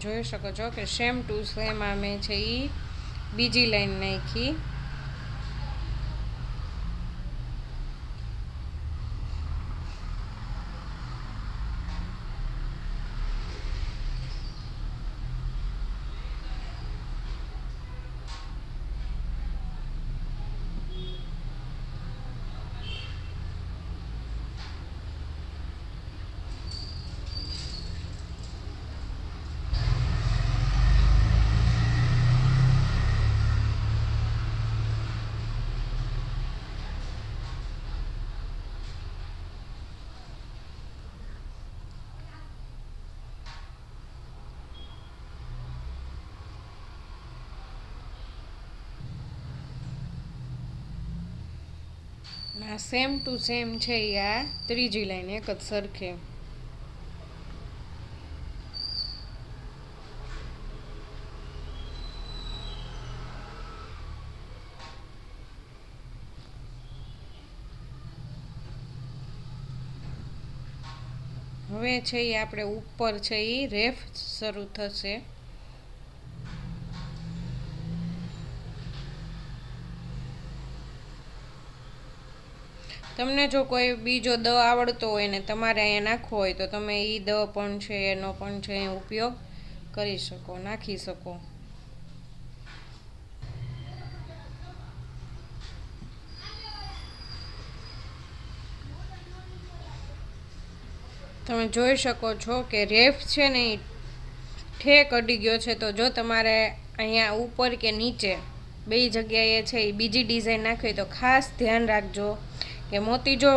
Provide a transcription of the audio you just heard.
જોઈ શકો છો કે સેમ ટુ સેમ આ મેં છે એ બીજી લાઈન નાખી। આ સેમ ટુ સેમ છે આ ત્રીજી લાઈન એક જ સરખે। હવે છે એ આપણે ઉપર છે એ રેફ શરૂ થશે। તમને જો કોઈ બીજો દ આવડતો હોય ને તમારે અહીંયા નાખવો હોય તો તમે એ દ પણ છે એનો પણ છે ઉપયોગ કરી શકો, નાખી શકો। તમે જોઈ શકો છો કે રેફ છે ને એ ઠેક અડી ગયો છે। તો જો તમારે અહીંયા ઉપર કે નીચે બે જગ્યાએ છે એ બીજી ડિઝાઇન નાખવી તો ખાસ ધ્યાન રાખજો કે મોતી જો